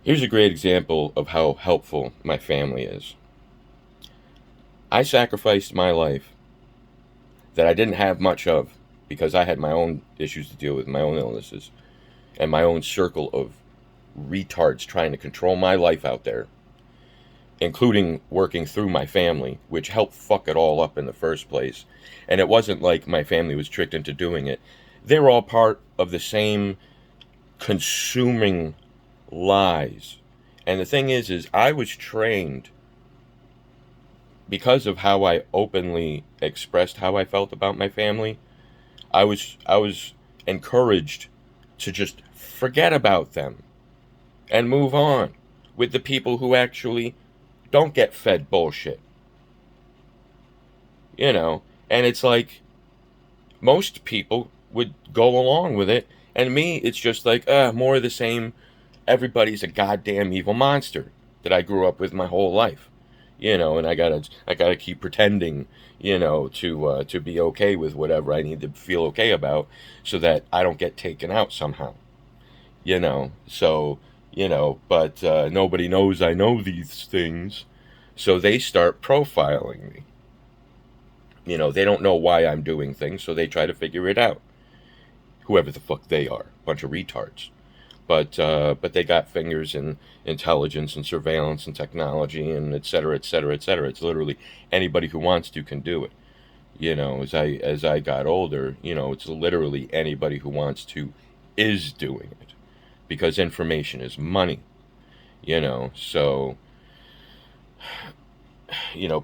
Here's a great example of how helpful my family is. I sacrificed my life that I didn't have much of because I had my own issues to deal with, my own illnesses, and my own circle of retards trying to control my life out there, including working through my family, which helped fuck it all up in the first place. And it wasn't like my family was tricked into doing it. They were all part of the same consuming lies. And the thing is I was trained because of how I openly expressed how I felt about my family. I was encouraged to just forget about them and move on with the people who actually don't get fed bullshit. You know, and it's like most people would go along with it, and me, it's just like, more of the same. Everybody's a goddamn evil monster that I grew up with my whole life. And I gotta keep pretending, to be okay with whatever I need to feel okay about, so that I don't get taken out somehow. But nobody knows I know these things, so they start profiling me. They don't know why I'm doing things, so they try to figure it out. Whoever the fuck they are, bunch of retards. But they got fingers in intelligence and surveillance and technology and et cetera, et cetera, et cetera. It's literally anybody who wants to can do it. As I got older, it's literally anybody who wants to is doing it, because information is money. So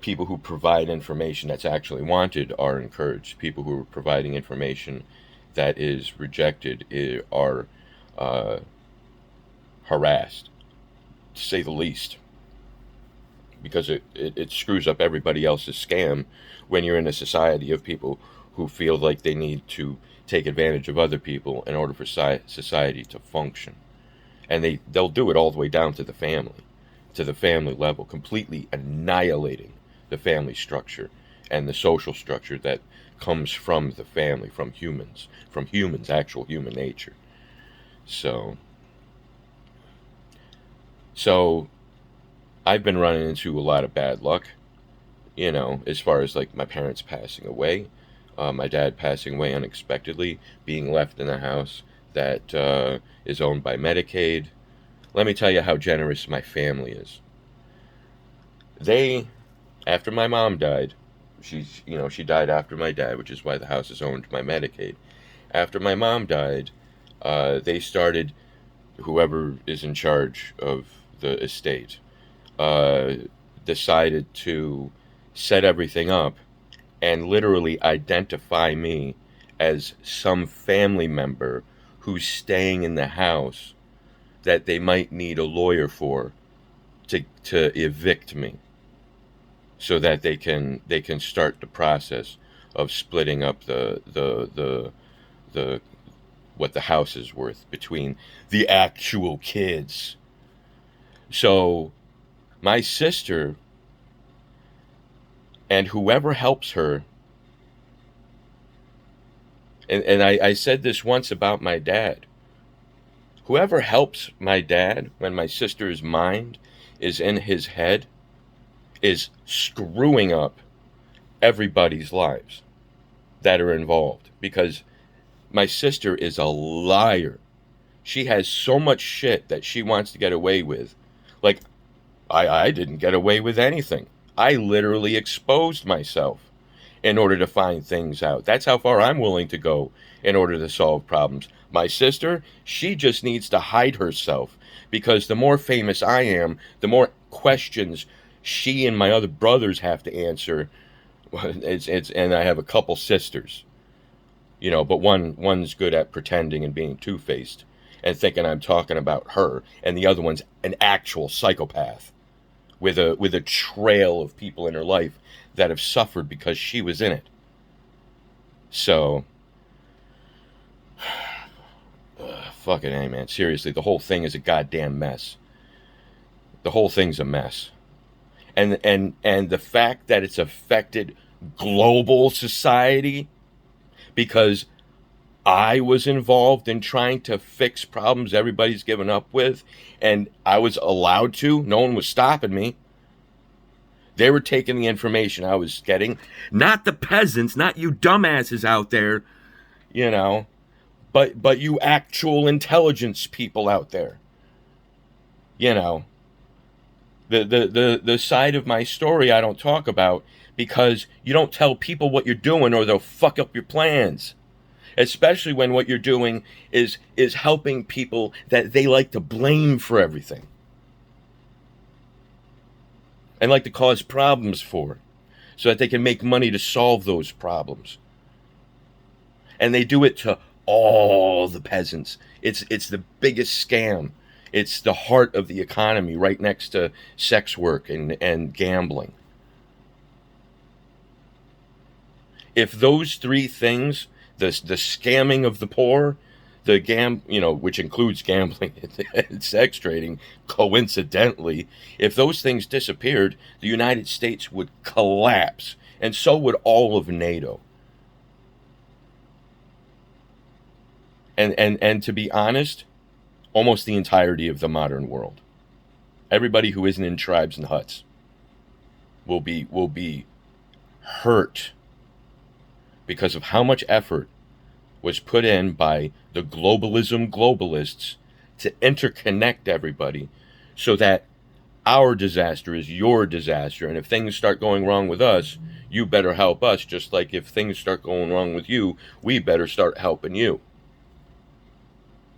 people who provide information that's actually wanted are encouraged. People who are providing information that is rejected are uh, harassed, to say the least, because it screws up everybody else's scam when you're in a society of people who feel like they need to take advantage of other people in order for society to function. And they'll do it all the way down to the family level, completely annihilating the family structure and the social structure that comes from the family, from humans, actual human nature. So, so I've been running into a lot of bad luck, as far as like my parents passing away, my dad passing away unexpectedly, being left in a house that is owned by Medicaid. Let me tell you how generous my family is. They, after my mom died, she died after my dad, which is why the house is owned by Medicaid. After my mom died, they started, whoever is in charge of the estate, uh, decided to set everything up and literally identify me as some family member who's staying in the house that they might need a lawyer for, to evict me, so that they can start the process of splitting up the what the house is worth between the actual kids. So my sister and whoever helps her, and I said this once about my dad, whoever helps my dad when my sister's mind is in his head is screwing up everybody's lives that are involved, because my sister is a liar. She has so much shit that she wants to get away with. Like, I didn't get away with anything. I literally exposed myself in order to find things out. That's how far I'm willing to go in order to solve problems. My sister, she just needs to hide herself, because the more famous I am, the more questions she and my other brothers have to answer. And I have a couple sisters, but one's good at pretending and being two-faced and thinking I'm talking about her, and the other one's an actual psychopath with a trail of people in her life that have suffered because she was in it. So, fucking A, man. Seriously, the whole thing is a goddamn mess. The whole thing's a mess. And the fact that it's affected global society, because I was involved in trying to fix problems everybody's given up with, and I was allowed to. No one was stopping me. They were taking the information I was getting, not the peasants, not you dumbasses out there, you know, but you actual intelligence people out there. You know, the side of my story I don't talk about because you don't tell people what you're doing or they'll fuck up your plans. Especially when what you're doing is helping people that they like to blame for everything and like to cause problems for, so that they can make money to solve those problems. And they do it to all the peasants. It's the biggest scam. It's the heart of the economy, right next to sex work and gambling. If those three things, the scamming of the poor, which includes gambling and sex trading, coincidentally, if those things disappeared, the United States would collapse, and so would all of NATO. And to be honest, almost the entirety of the modern world. Everybody who isn't in tribes and huts will be hurt because of how much effort was put in by the globalists to interconnect everybody so that our disaster is your disaster. And if things start going wrong with us, you better help us. Just like if things start going wrong with you, we better start helping you.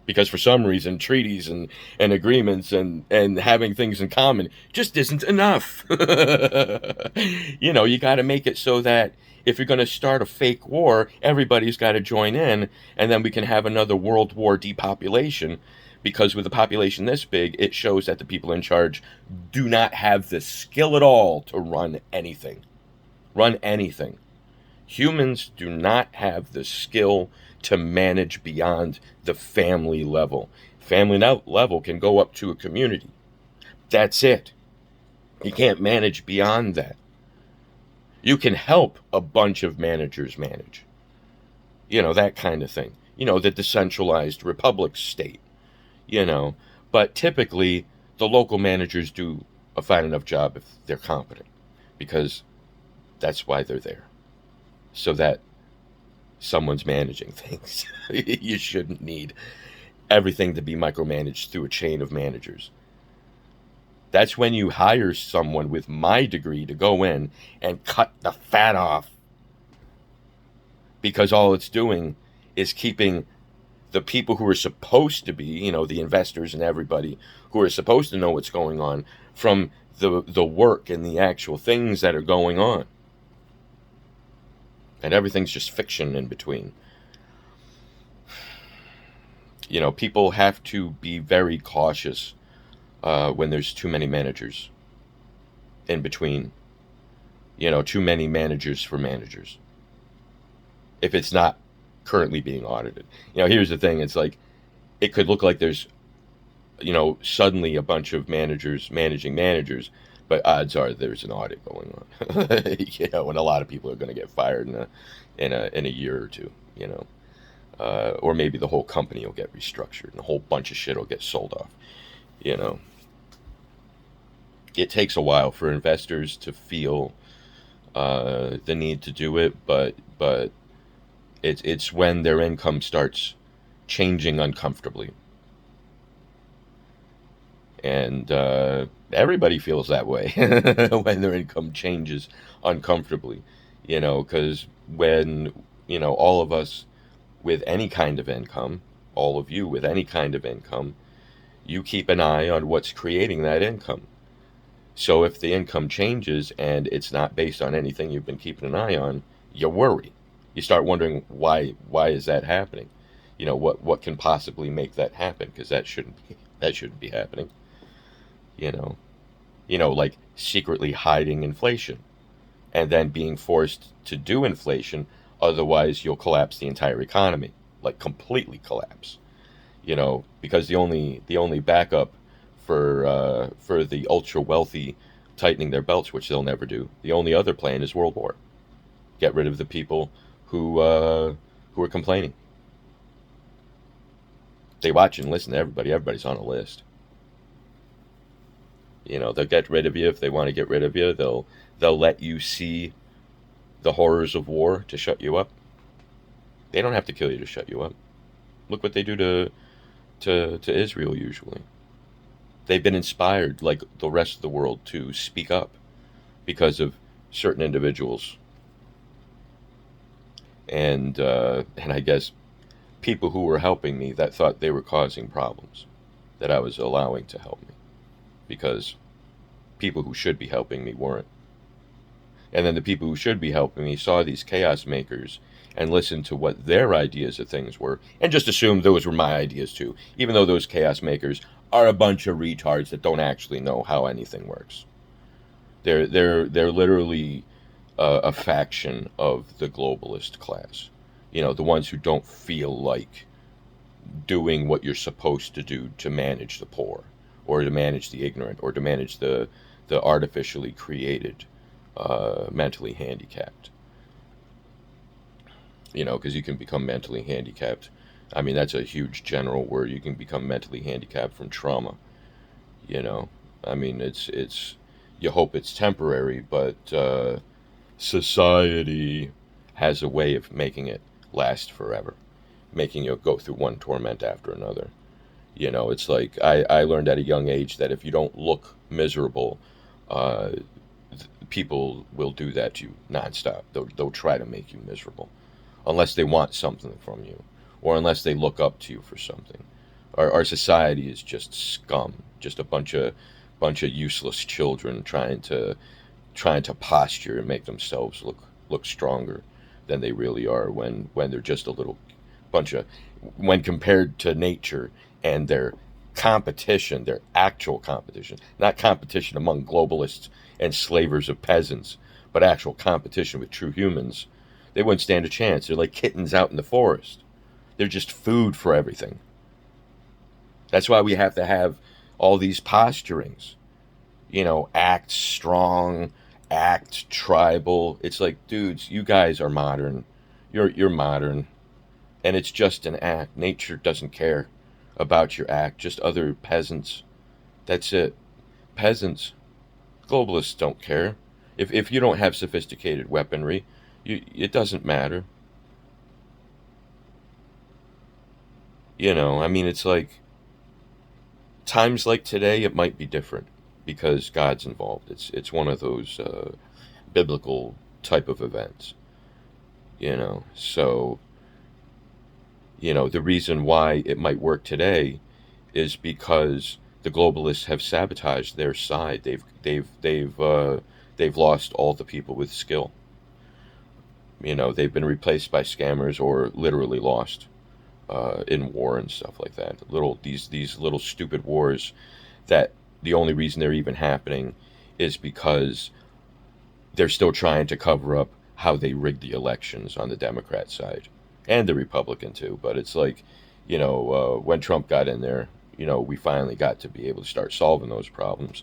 Because for some reason, treaties and agreements and having things in common just isn't enough. You got to make it so that if you're going to start a fake war, everybody's got to join in, and then we can have another world war depopulation. Because with a population this big, it shows that the people in charge do not have the skill at all to run anything. Run anything. Humans do not have the skill to manage beyond the family level. Family level can go up to a community. That's it. You can't manage beyond that. You can help a bunch of managers manage. That kind of thing. The decentralized republic state. But typically the local managers do a fine enough job if they're competent, because that's why they're there. So that someone's managing things. You shouldn't need everything to be micromanaged through a chain of managers. That's when you hire someone with my degree to go in and cut the fat off. Because all it's doing is keeping the people who are supposed to be, the investors and everybody who are supposed to know what's going on, from the work and the actual things that are going on. And everything's just fiction in between. People have to be very cautious when there's too many managers in between. Too many managers for managers. If it's not currently being audited. Here's the thing. It's like, it could look like there's, suddenly a bunch of managers managing managers, but odds are there's an audit going on. And a lot of people are going to get fired in a year or two. Or maybe the whole company will get restructured and a whole bunch of shit will get sold off. It takes a while for investors to feel the need to do it, but it's when their income starts changing uncomfortably. And everybody feels that way when their income changes uncomfortably, because when, all of us with any kind of income, all of you with any kind of income, you keep an eye on what's creating that income. So if the income changes and it's not based on anything you've been keeping an eye on, you worry. You start wondering why is that happening? What can possibly make that happen? Because that shouldn't be happening. Like secretly hiding inflation and then being forced to do inflation, otherwise you'll collapse the entire economy, like completely collapse. Because the only backup for the ultra wealthy tightening their belts, which they'll never do, the only other plan is world war. Get rid of the people who are complaining. They watch and listen to everybody. Everybody's on a list. They'll get rid of you if they want to get rid of you. They'll let you see the horrors of war to shut you up. They don't have to kill you to shut you up. Look what they do to Israel usually. They've been inspired, like the rest of the world, to speak up because of certain individuals. And I guess people who were helping me that thought they were causing problems that I was allowing to help me, because people who should be helping me weren't. And then the people who should be helping me saw these chaos makers and listened to what their ideas of things were and just assumed those were my ideas too, even though those chaos makers are a bunch of retards that don't actually know how anything works. They're literally a faction of the globalist class. The ones who don't feel like doing what you're supposed to do to manage the poor, or to manage the ignorant, or to manage the artificially created mentally handicapped. Because you can become mentally handicapped. I mean, that's a huge general word. You can become mentally handicapped from trauma. I mean, it's you hope it's temporary, but society has a way of making it last forever, making you go through one torment after another. It's like I learned at a young age that if you don't look miserable, people will do that to you nonstop. They'll try to make you miserable, unless they want something from you, or unless they look up to you for something. Our society is just scum, just a bunch of useless children trying to posture and make themselves look stronger than they really are, when they're just a little bunch of, when compared to nature and their competition, their actual competition, not competition among globalists and slavers of peasants, but actual competition with true humans, they wouldn't stand a chance. They're like kittens out in the forest. They're just food for everything. That's why we have to have all these posturings. Act strong, act tribal. It's like, dudes, you guys are modern. You're modern. And it's just an act. Nature doesn't care about your act. Just other peasants. That's it. Peasants. Globalists don't care. If you don't have sophisticated weaponry, it doesn't matter. I mean, it's like, times like today, it might be different because God's involved. It's one of those biblical type of events. So, the reason why it might work today is because the globalists have sabotaged their side. They've lost all the people with skill. They've been replaced by scammers, or literally lost in war and stuff like that. These little stupid wars that the only reason they're even happening is because they're still trying to cover up how they rigged the elections on the Democrat side and the Republican too. But it's like, when Trump got in there, we finally got to be able to start solving those problems.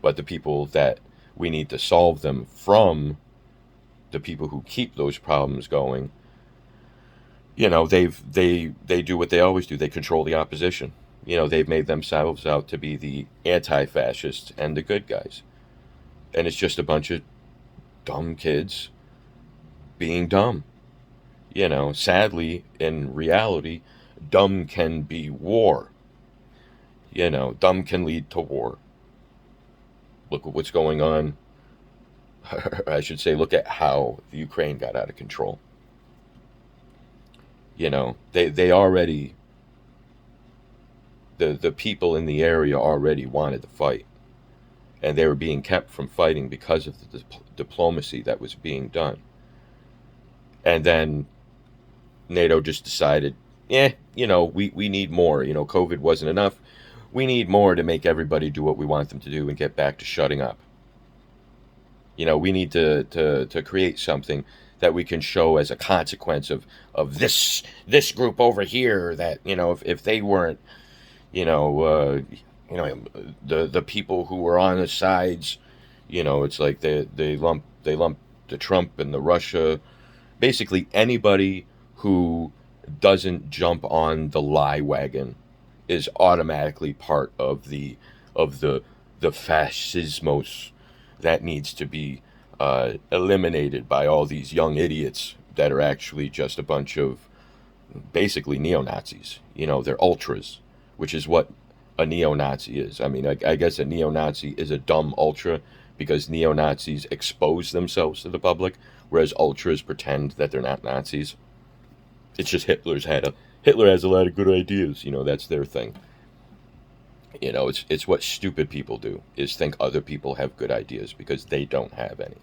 But the people that we need to solve them from, the people who keep those problems going, they do what they always do. They control the opposition. They've made themselves out to be the anti-fascists and the good guys. And it's just a bunch of dumb kids being dumb. Sadly, in reality, dumb can be war. Dumb can lead to war. Look at what's going on. I should say, look at how the Ukraine got out of control. They already, the people in the area already wanted to fight. And they were being kept from fighting because of the diplomacy that was being done. And then NATO just decided, we need more. COVID wasn't enough. We need more to make everybody do what we want them to do and get back to shutting up. We need to create something that we can show as a consequence of this group over here, that, if they weren't, the people who were on the sides, it's like they lump the Trump and the Russia, basically anybody who doesn't jump on the lie wagon is automatically part of the fascismos that needs to be eliminated by all these young idiots that are actually just a bunch of basically neo-Nazis. They're ultras, which is what a neo-Nazi is. I mean, I guess a neo-Nazi is a dumb ultra because neo-Nazis expose themselves to the public, whereas ultras pretend that they're not Nazis. It's just Hitler has a lot of good ideas. That's their thing. It's what stupid people do, is think other people have good ideas because they don't have any.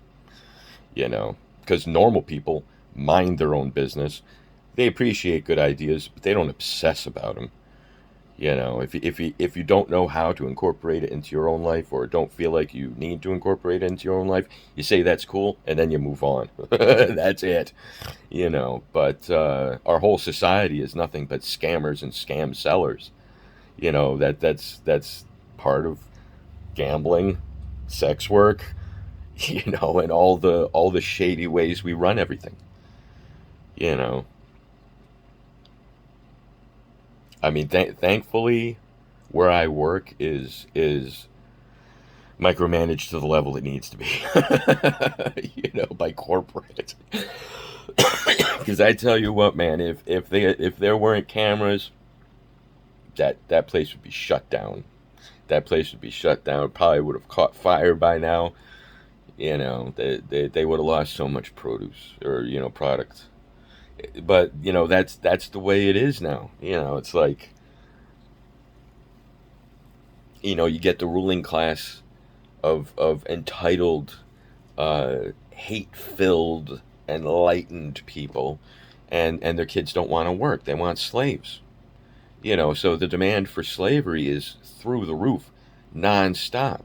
Because normal people mind their own business. They appreciate good ideas, but they don't obsess about them. If you don't know how to incorporate it into your own life, or don't feel like you need to incorporate it into your own life, you say that's cool, and then you move on. That's it. But our whole society is nothing but scammers and scam sellers. That's part of gambling, sex work, and all the shady ways we run everything. You know. I mean, thankfully, where I work is micromanaged to the level it needs to be, by corporate. Because I tell you what, man, if there weren't cameras, that place would be shut down. That place would be shut down. Probably would have caught fire by now. They would have lost so much produce, or product. But that's the way it is now. It's like, you get the ruling class of entitled, hate-filled, enlightened people, and their kids don't want to work. They want slaves. So the demand for slavery is through the roof, nonstop.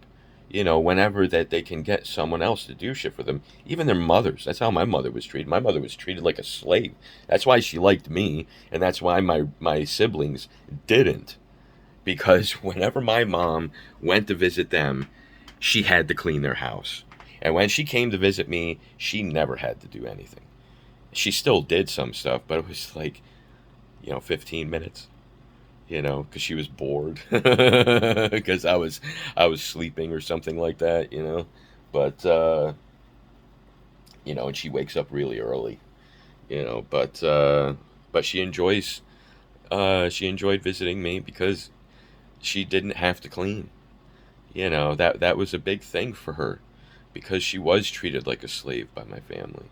Whenever that they can get someone else to do shit for them, even their mothers. That's how my mother was treated. My mother was treated like a slave. That's why she liked me, and that's why my siblings didn't. Because whenever my mom went to visit them, she had to clean their house. And when she came to visit me, she never had to do anything. She still did some stuff, but it was like, 15 minutes. Because she was bored, because I was sleeping or something like that. But and she wakes up really early. But she enjoyed visiting me because she didn't have to clean. That was a big thing for her, because she was treated like a slave by my family.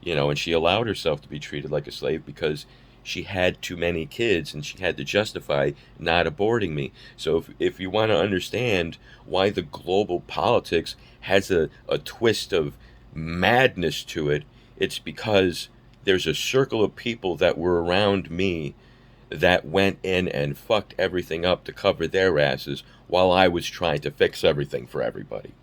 And she allowed herself to be treated like a slave because she had too many kids and she had to justify not aborting me. So if you want to understand why the global politics has a twist of madness to it, it's because there's a circle of people that were around me that went in and fucked everything up to cover their asses while I was trying to fix everything for everybody.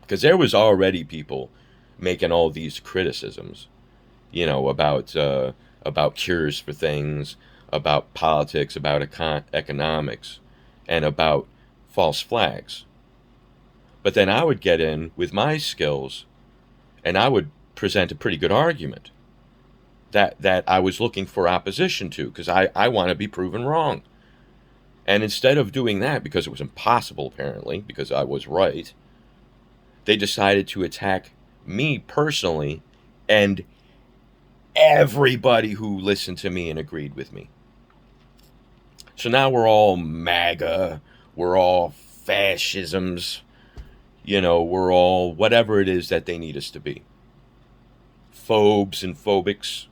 Because there was already people making all these criticisms, about cures for things, about politics, about economics, and about false flags. But then I would get in with my skills, and I would present a pretty good argument that I was looking for opposition to, because I want to be proven wrong. And instead of doing that, because it was impossible apparently, because I was right, they decided to attack me personally and everybody who listened to me and agreed with me. So now we're all MAGA, we're all fascisms, we're all whatever it is that they need us to be. Phobes and phobics,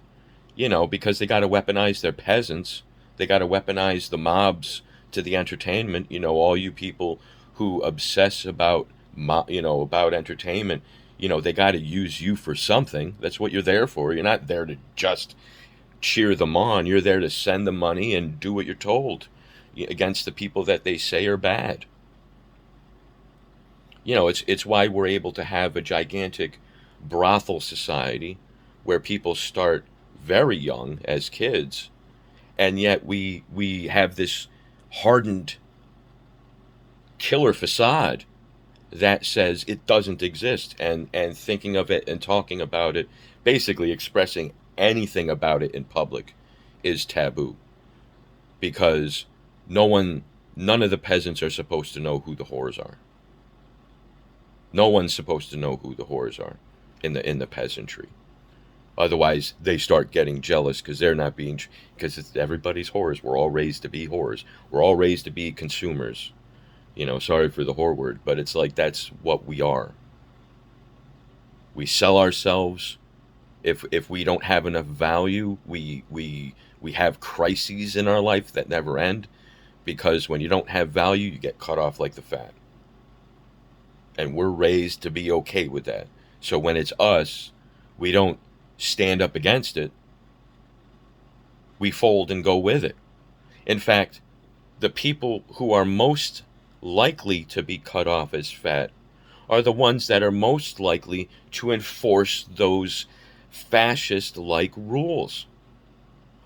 because they got to weaponize their peasants. They got to weaponize the mobs to the entertainment. All you people who obsess about entertainment, they got to use you for something. That's what you're there for. You're not there to just cheer them on. You're there to send them money and do what you're told against the people that they say are bad. It's why we're able to have a gigantic brothel society where people start very young as kids, and yet we have this hardened killer facade that says it doesn't exist, and thinking of it and talking about it, basically expressing anything about it in public is taboo, because none of the peasants are supposed to know who the whores are. No one's supposed to know who the whores are in the peasantry. Otherwise, they start getting jealous because they're not being, because it's everybody's whores. We're all raised to be whores. We're all raised to be consumers. Sorry for the whore word, but it's like that's what we are. We sell ourselves. If we don't have enough value, we have crises in our life that never end, because when you don't have value, you get cut off like the fat. And we're raised to be okay with that. So when it's us, we don't stand up against it. We fold and go with it. In fact, the people who are most likely to be cut off as fat are the ones that are most likely to enforce those fascist-like rules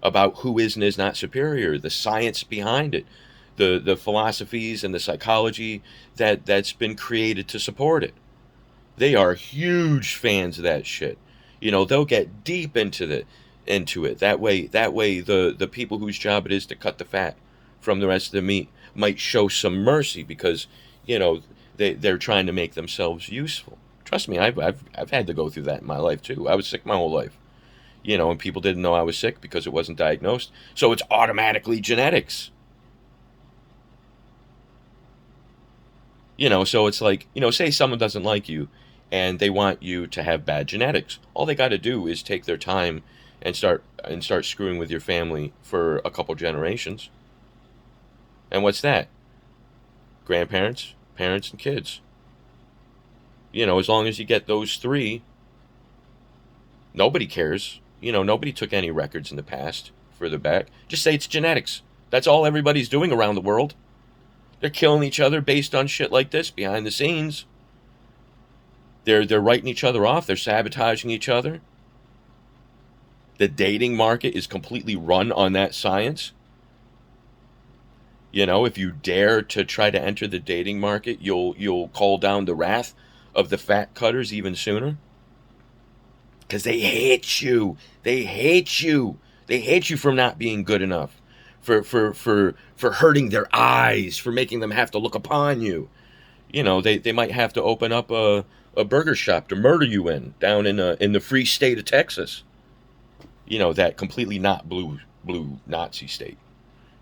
about who is and is not superior, the science behind it, the philosophies and the psychology that's been created to support it. They are huge fans of that shit. They'll get deep into it. That way the people whose job it is to cut the fat from the rest of the meat might show some mercy, because they're trying to make themselves useful. Trust me, I've had to go through that in my life too. I was sick my whole life. And people didn't know I was sick because it wasn't diagnosed. So it's automatically genetics. So it's like, say someone doesn't like you and they want you to have bad genetics. All they got to do is take their time and start screwing with your family for a couple generations. And what's that? Grandparents, parents, and kids. As long as you get those three, nobody cares. Nobody took any records in the past further back. Just say it's genetics. That's all everybody's doing around the world. They're killing each other based on shit like this behind the scenes. They're writing each other off. They're sabotaging each other. The dating market is completely run on that science. If you dare to try to enter the dating market, you'll call down the wrath of the fat cutters even sooner. Because they hate you. They hate you. They hate you for not being good enough. For hurting their eyes, for making them have to look upon you. They might have to open up a burger shop to murder you down in the free state of Texas. That completely not blue Nazi state.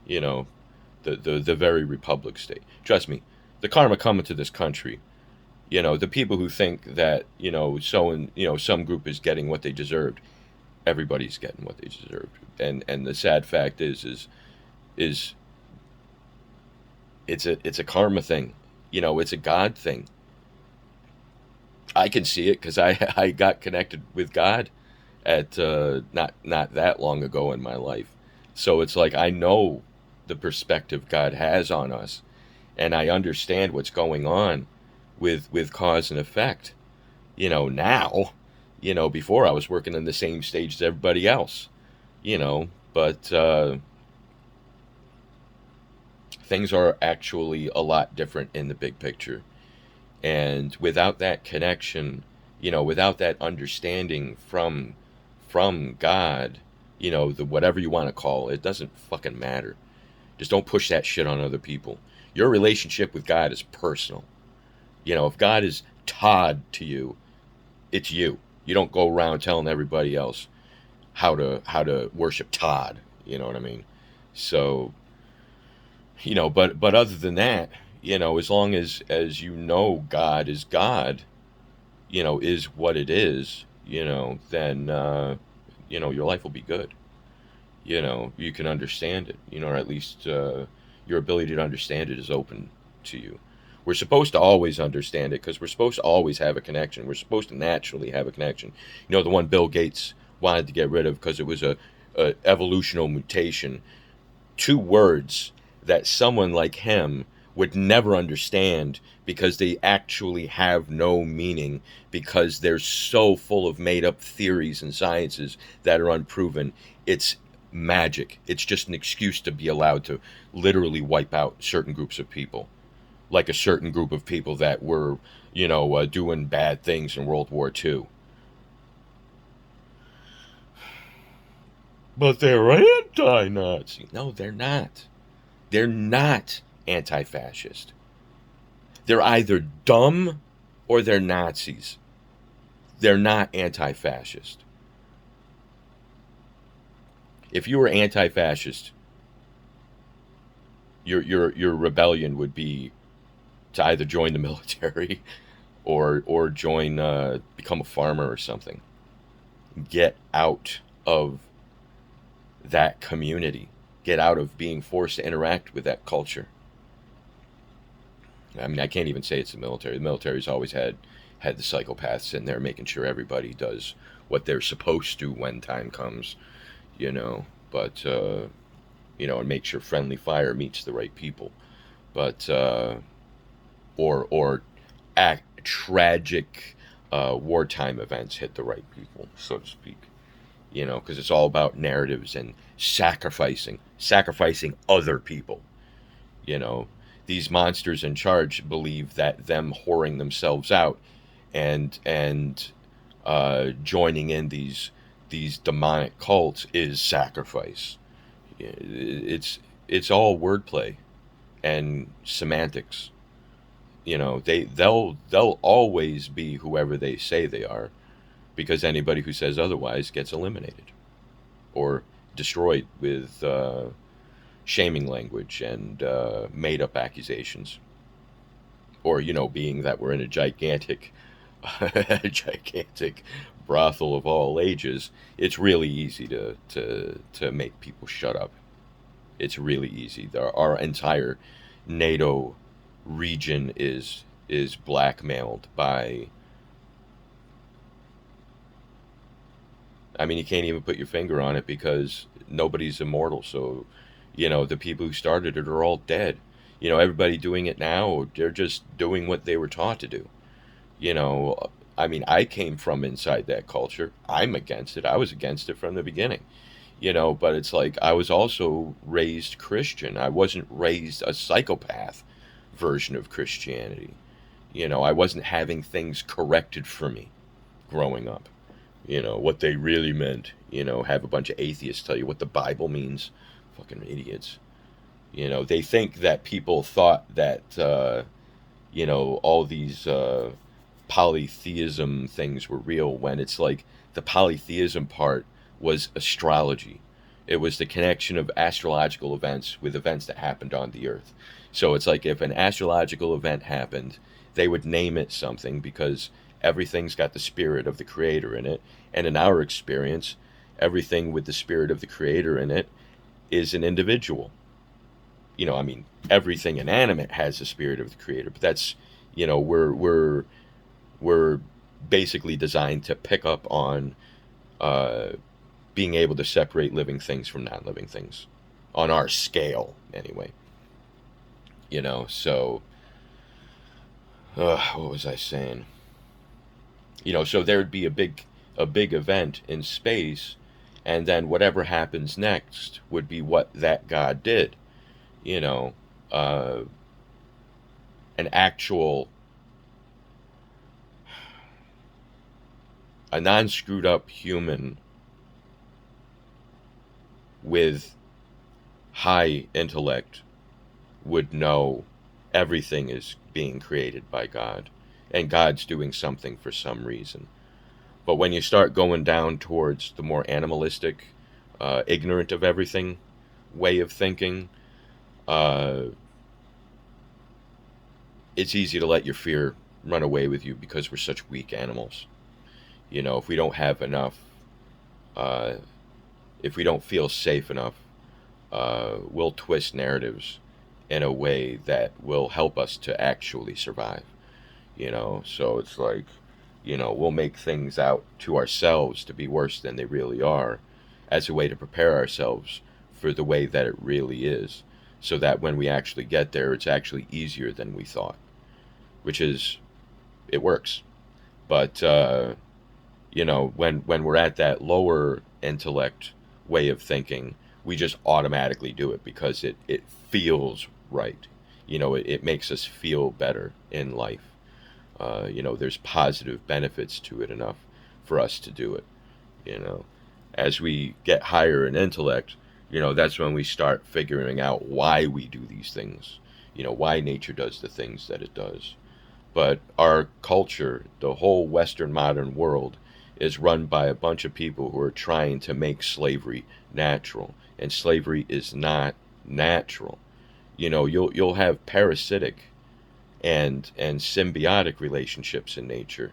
The very republic state. Trust me, the karma coming to this country. The people who think that some group is getting what they deserved, everybody's getting what they deserved. And the sad fact is it's a karma thing. It's a God thing. I can see it because I got connected with God at not that long ago in my life. So it's like I know the perspective God has on us, and I understand what's going on with cause and effect. Now, before I was working in the same stage as everybody else, but things are actually a lot different in the big picture. And without that connection, without that understanding from God, the whatever you want to call it, it doesn't fucking matter. Just don't push that shit on other people. Your relationship with God is personal. If God is Todd to you, it's you. You don't go around telling everybody else how to worship Todd. You know what I mean? So, but other than that, as long as God is God, is what it is, then your life will be good. You can understand it, or at least your ability to understand it is open to you. We're supposed to always understand it because we're supposed to always have a connection. We're supposed to naturally have a connection. The one Bill Gates wanted to get rid of because it was a evolutional mutation. 2 words that someone like him would never understand because they actually have no meaning, because they're so full of made-up theories and sciences that are unproven. It's magic. It's just an excuse to be allowed to literally wipe out certain groups of people, like a certain group of people that were, doing bad things in World War II. But they're anti-Nazi. No, they're not. They're not anti-fascist. They're either dumb or they're Nazis. They're not anti-fascist. If you were anti-fascist, your rebellion would be to either join the military or join become a farmer or something. Get out of that community. Get out of being forced to interact with that culture. I mean, I can't even say it's the military. The military's always had the psychopaths in there making sure everybody does what they're supposed to when time comes, you know. But and make sure friendly fire meets the right people. But or act tragic wartime events hit the right people, so to speak. Because it's all about narratives and sacrificing other people. You know, these monsters in charge believe that them whoring themselves out and joining in these demonic cults is sacrifice. It's all wordplay and semantics. They'll always be whoever they say they are, because anybody who says otherwise gets eliminated or destroyed with shaming language and made up accusations. Or, being that we're in a gigantic, gigantic brothel of all ages, it's really easy to make people shut up. It's really easy. Our entire NATO region is blackmailed by. I mean, you can't even put your finger on it because nobody's immortal. So, the people who started it are all dead. Everybody doing it now, they're just doing what they were taught to do. You know, I mean, I came from inside that culture. I'm against it. I was against it from the beginning. But it's like I was also raised Christian. I wasn't raised a psychopath version of Christianity. I wasn't having things corrected for me growing up. What they really meant. Have a bunch of atheists tell you what the Bible means. Fucking idiots. They think that people thought that, all these polytheism things were real, when it's like the polytheism part was astrology. It was the connection of astrological events with events that happened on the earth. So it's like if an astrological event happened, they would name it something because everything's got the spirit of the creator in it. And in our experience, everything with the spirit of the creator in it is an individual. I mean, everything inanimate has the spirit of the creator, but that's, we're basically designed to pick up on uh, being able to separate living things from non-living things on our scale, anyway. So what was I saying? So there'd be a big event in space, and then whatever happens next would be what that god did. You know, uh, an actual a non screwed up human with high intellect would know everything is being created by God, and God's doing something for some reason. But when you start going down towards the more animalistic, ignorant of everything way of thinking, uh, it's easy to let your fear run away with you because we're such weak animals. If we don't have enough, uh, if we don't feel safe enough, we'll twist narratives in a way that will help us to actually survive. So it's like, we'll make things out to ourselves to be worse than they really are, as a way to prepare ourselves for the way that it really is, so that when we actually get there, it's actually easier than we thought, which is, it works. But when we're at that lower intellect way of thinking, we just automatically do it because it feels right. It makes us feel better in life. There's positive benefits to it enough for us to do it. you know As we get higher in intellect, that's when we start figuring out why we do these things, why nature does the things that it does. But our culture, the whole Western modern world, is run by a bunch of people who are trying to make slavery natural, and slavery is not natural. You'll have parasitic and symbiotic relationships in nature,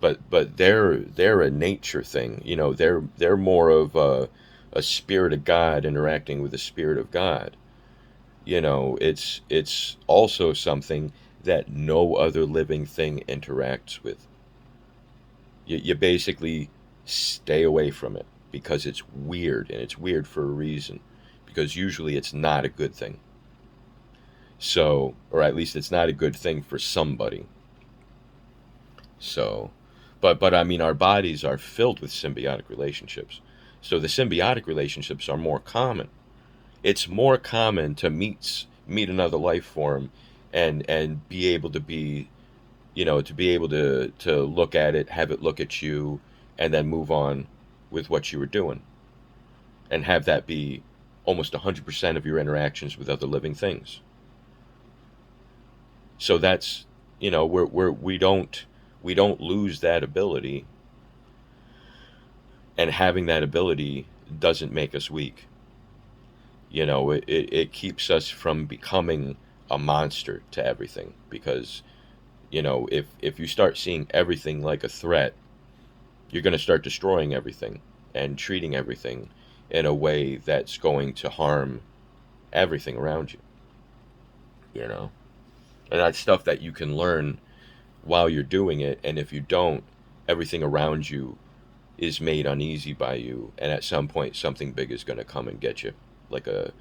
but they're a nature thing. They're more of a spirit of God interacting with the spirit of God. It's also something that no other living thing interacts with. You basically stay away from it because it's weird, and it's weird for a reason, because usually it's not a good thing. So, or at least it's not a good thing for somebody. So, but I mean, our bodies are filled with symbiotic relationships. So the symbiotic relationships are more common. It's more common to meet another life form, and be able to be, to be able to look at it, have it look at you, and then move on with what you were doing, and have that be almost 100% of your interactions with other living things. So that's, we don't lose that ability, and having that ability doesn't make us weak. It keeps us from becoming a monster to everything, because if you start seeing everything like a threat, you're going to start destroying everything and treating everything in a way that's going to harm everything around you. you know and that's stuff that you can learn while you're doing it, and if you don't, everything around you is made uneasy by you, and at some point something big is going to come and get you, like a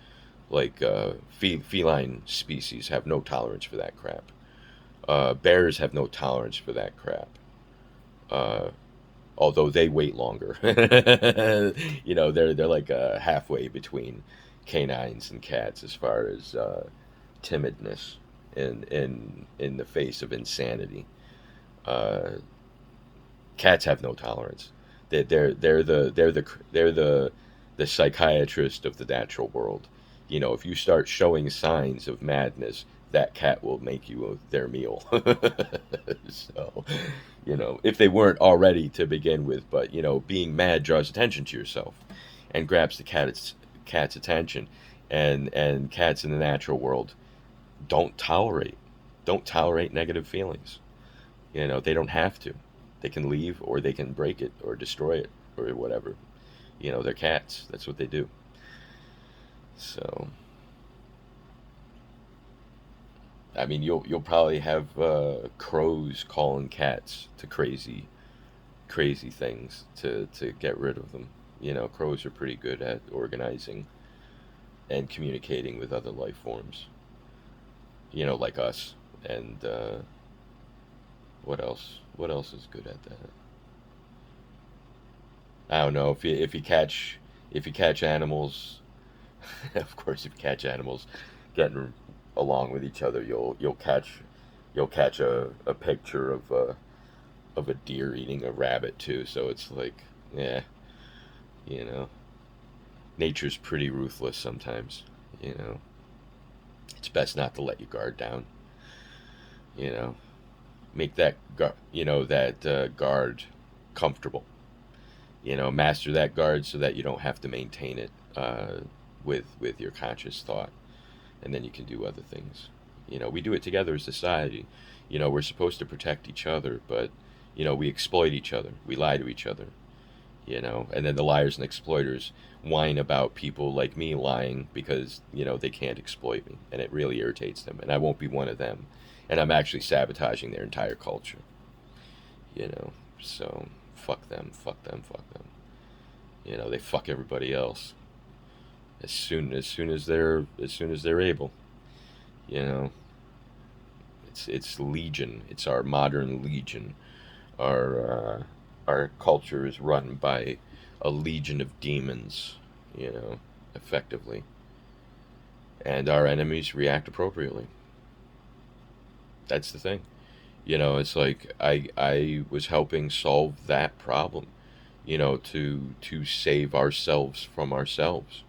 feline species have no tolerance for that crap. Bears have no tolerance for that crap. uh, Although they wait longer. They're like halfway between canines and cats as far as timidness in the face of insanity. uh, Cats have no tolerance. They're the psychiatrist of the natural world. If you start showing signs of madness, that cat will make you their meal. So, if they weren't already to begin with, but being mad draws attention to yourself and grabs the cat's attention, and cats in the natural world don't tolerate don't tolerate negative feelings. They don't have to. They can leave, or they can break it or destroy it or whatever. They're cats. That's what they do. So, I mean, you'll probably have crows calling cats to crazy things to get rid of them. Crows are pretty good at organizing and communicating with other life forms. Like us. And what else? What else is good at that? I don't know. If you catch animals, of course, if you catch animals getting along with each other, you'll catch a picture of a deer eating a rabbit too. So it's like, yeah, you know, nature's pretty ruthless sometimes. You know, it's best not to let your guard down. You know, make that guard comfortable. Master that guard so that you don't have to maintain it with your conscious thought, and then you can do other things. We do it together as society. We're supposed to protect each other, but we exploit each other. We lie to each other. And then the liars and exploiters whine about people like me lying because they can't exploit me, and it really irritates them. And I won't be one of them. And I'm actually sabotaging their entire culture. So fuck them, fuck them, fuck them. They fuck everybody else as soon as they're able. You know, it's legion. It's our modern legion. Our culture is run by a legion of demons. Effectively, and our enemies react appropriately. That's the thing. It's like I was helping solve that problem. to save ourselves from ourselves,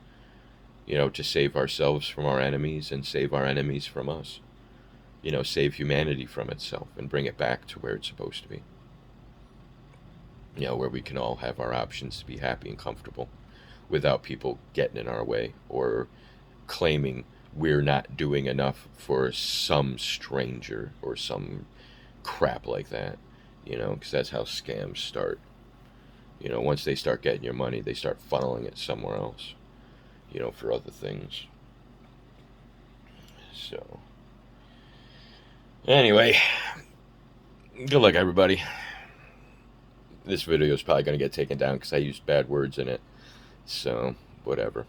to save ourselves from our enemies and save our enemies from us, save humanity from itself and bring it back to where it's supposed to be, where we can all have our options to be happy and comfortable without people getting in our way or claiming we're not doing enough for some stranger or some crap like that, because that's how scams start. Once they start getting your money, they start funneling it somewhere else, for other things. So, anyway, good luck, everybody. This video is probably going to get taken down because I used bad words in it. So, whatever.